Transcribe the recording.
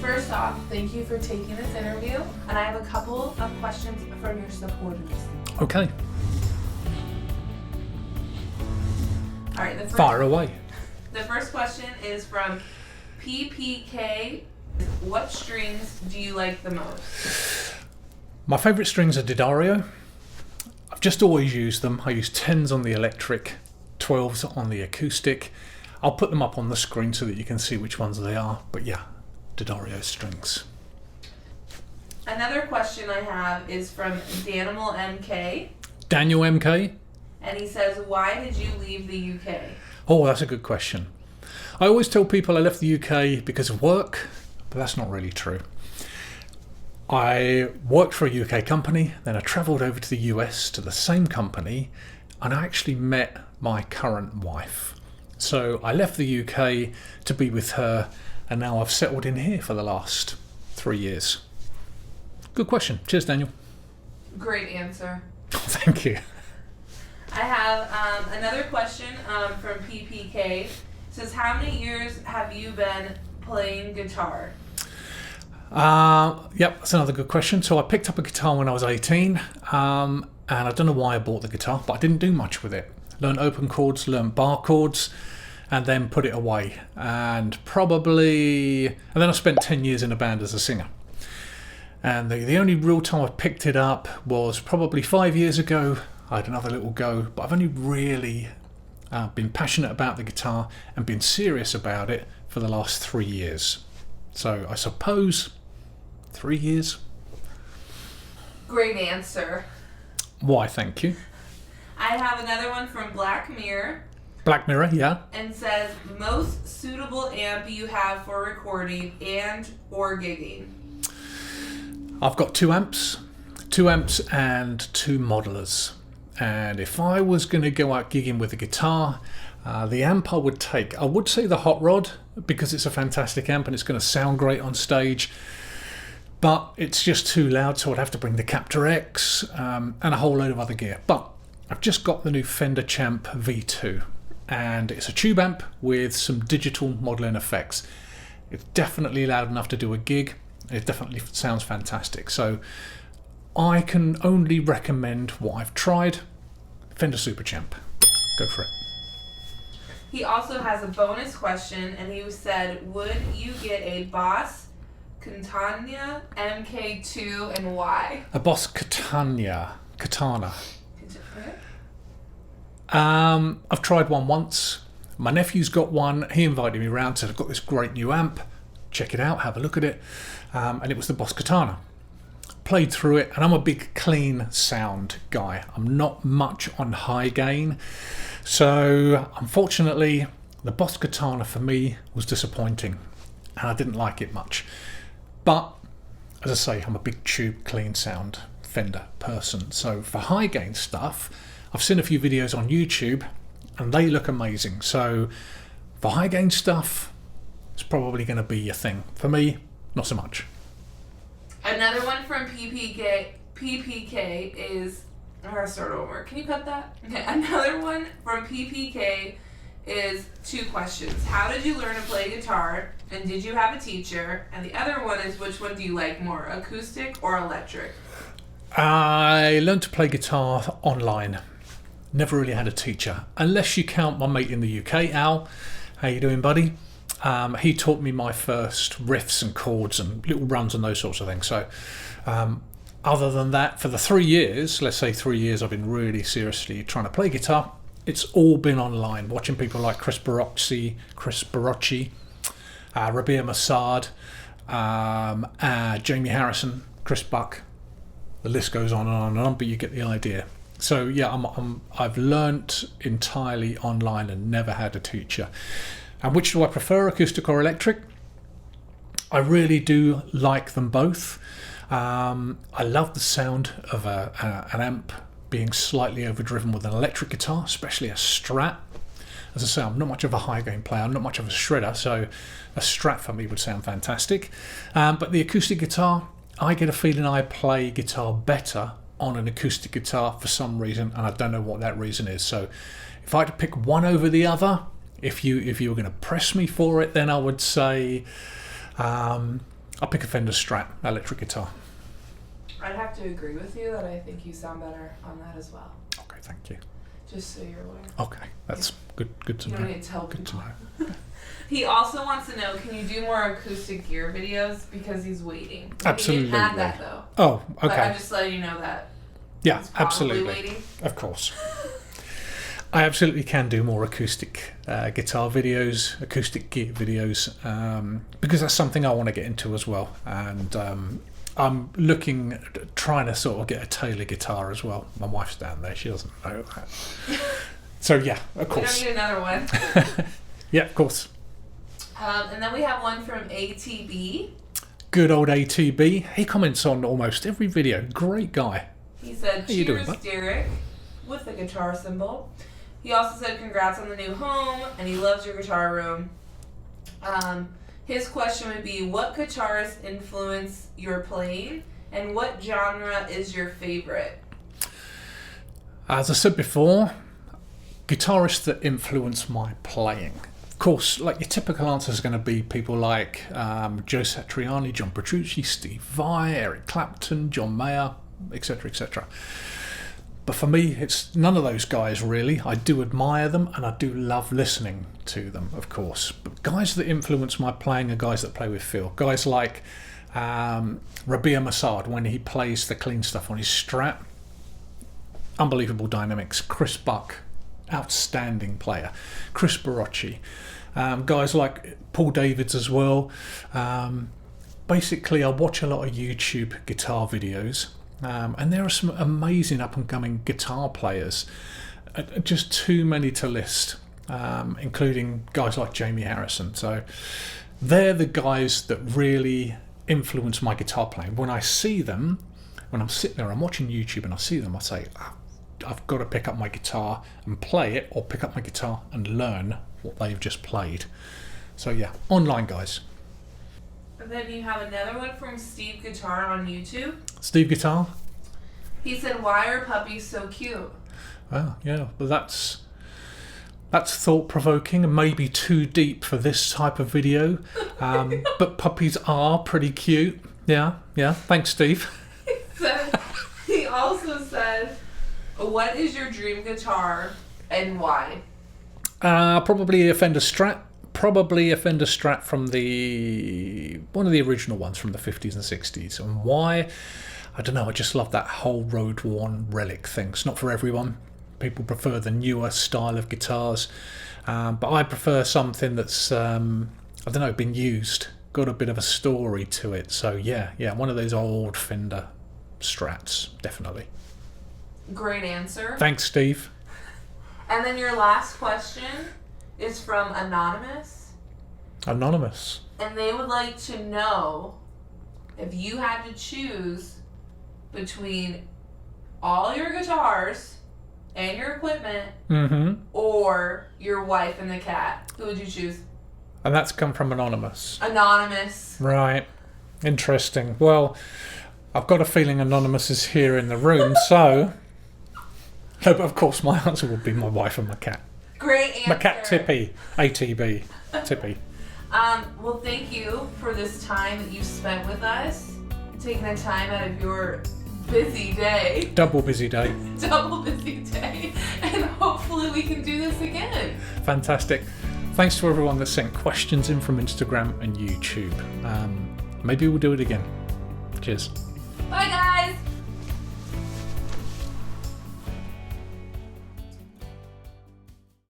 First off, thank you for taking this interview, and I have a couple of questions from your supporters. Okay. All right, Fire away. The first question is from PPK. What strings do you like the most? My favourite strings are D'Addario. I've just always used them. I use 10s on the electric, 12s on the acoustic. I'll put them up on the screen so that you can see which ones they are. But yeah, D'Addario strings. Another question I have is from Daniel MK. Daniel MK? And he says, why did you leave the UK? Oh, that's a good question. I always tell people I left the UK because of work, but that's not really true. I worked for a UK company, then I travelled over to the US to the same company, and I actually met my current wife. So I left the UK to be with her, and now I've settled in here for the last 3 years. Good question. Cheers, Daniel. Great answer. Thank you. I have another question from PPK. It says, how many years have you been playing guitar? Yep, that's another good question. So I picked up a guitar when I was 18, and I don't know why I bought the guitar, but I didn't do much with it. Learned open chords, learned bar chords, and then put it away. And then I spent 10 years in a band as a singer. And the only real time I picked it up was probably 5 years ago. I had another little go, but I've only really been passionate about the guitar and been serious about it for the last 3 years. So I suppose 3 years. Great answer. Why, thank you. I have another one from Black Mirror. Black Mirror, yeah. And says, most suitable amp you have for recording and or gigging. I've got 2 amps and 2 modelers. And if I was going to go out gigging with a guitar, the amp I would say the Hot Rod, because it's a fantastic amp and it's going to sound great on stage. But it's just too loud, so I'd have to bring the Captor X and a whole load of other gear. But I've just got the new Fender Champ V2, and it's a tube amp with some digital modelling effects. It's definitely loud enough to do a gig. It definitely sounds fantastic. So I can only recommend what I've tried. Fender Super Champ. Go for it. He also has a bonus question, and he said, would you get a Boss Katana MK2 and why? A Boss Katana. I've tried one once. My nephew's got one. He invited me round, said I've got this great new amp. Check it out, have a look at it. And it was the Boss Katana. Played through it, and I'm a big clean sound guy. I'm not much on high gain. So unfortunately, the Boss Katana for me was disappointing, and I didn't like it much. But as I say, I'm a big tube clean sound Fender person. So for high gain stuff, I've seen a few videos on YouTube and they look amazing. So for high gain stuff, it's probably going to be a thing. For me, not so much. Another one from PPK is, I gotta start over. Can you cut that? Okay, another one from PPK is 2 questions. How did you learn to play guitar? And did you have a teacher? And the other one is, which one do you like more, acoustic or electric? I learned to play guitar online. Never really had a teacher, unless you count my mate in the UK, Al. How you doing, buddy? He taught me my first riffs and chords and little runs and those sorts of things. So other than that, for the 3 years, let's say 3 years, I've been really seriously trying to play guitar. It's all been online, watching people like Chris Barocci, Rabia Massad, Jamie Harrison, Chris Buck. The list goes on and on and on, but you get the idea. So yeah, I've learnt entirely online and never had a teacher. And which do I prefer, acoustic or electric? I really do like them both. I love the sound of an amp being slightly overdriven with an electric guitar, especially a Strat. As I say, I'm not much of a high gain player, I'm not much of a shredder, so a Strat for me would sound fantastic. But the acoustic guitar, I get a feeling I play guitar better on an acoustic guitar for some reason, and I don't know what that reason is. So if I had to pick one over the other, if you were going to press me for it, then I would say I'll pick a Fender Strat electric guitar. I'd have to agree with you that I think you sound better on that as well. Okay, thank you. Just so you're aware. Okay, that's good to You know. don't need to tell Good to people. know. He also wants to know, can you do more acoustic gear videos? Because he's waiting. Absolutely. He didn't have that though. Oh, But I'm okay. just letting you know that. Yeah, He's probably absolutely. waiting. Of course. I absolutely can do more acoustic guitar videos, acoustic gear videos, because that's something I want to get into as well. And I'm trying to sort of get a Taylor guitar as well. My wife's down there; she doesn't know that. So yeah, of We course. don't need another one. Yeah, of course. And then we have one from ATB. Good old ATB. He comments on almost every video. Great guy. He said, How you doing, cheers, bud? Derek, with the guitar symbol. He also said, congrats on the new home, and he loves your guitar room. His question would be, what guitars influence your playing, and what genre is your favorite? As I said before, guitarists that influence my playing. Of course, like your typical answer is going to be people like Joe Satriani, John Petrucci, Steve Vai, Eric Clapton, John Mayer, etc., etc. But for me, it's none of those guys really. I do admire them and I do love listening to them, of course. But guys that influence my playing are guys that play with feel. Guys like Rabia Massad, when he plays the clean stuff on his Strat. Unbelievable dynamics. Chris Buck, outstanding player. Chris Barocci. Guys like Paul Davids as well. Basically, I watch a lot of YouTube guitar videos. And there are some amazing up-and-coming guitar players, just too many to list, including guys like Jamie Harrison. So they're the guys that really influence my guitar playing. When I see them, when I'm sitting there, I'm watching YouTube and I see them, I say, I've got to pick up my guitar and play it, or pick up my guitar and learn what they've just played. So yeah, online guys. And then you have another one from Steve Guitar on YouTube. Steve Guitar. He said, why are puppies so cute? Oh, yeah, but that's thought-provoking and maybe too deep for this type of video. But puppies are pretty cute. Yeah. Thanks, Steve. He also said, what is your dream guitar and why? Probably a Fender Strat. Probably a Fender Strat from one of the original ones from the 50s and 60s. And why? I don't know, I just love that whole Road Worn relic thing. It's not for everyone. People prefer the newer style of guitars. But I prefer something that's, been used. Got a bit of a story to it. So yeah, one of those old Fender Strats, definitely. Great answer. Thanks, Steve. And then your last question is from Anonymous. Anonymous. And they would like to know if you had to choose between all your guitars and your equipment or your wife and the cat, who would you choose? And that's come from Anonymous. Anonymous. Right. Interesting. Well, I've got a feeling Anonymous is here in the room, so... No, but of course my answer would be my wife and my cat. Great answer. My cat Tippy. ATB. Tippy. Well, thank you for this time that you spent with us, taking the time out of your busy day. Double busy day. Double busy day. And hopefully we can do this again. Fantastic. Thanks to everyone that sent questions in from Instagram and YouTube. Maybe we'll do it again. Cheers. Bye, guys.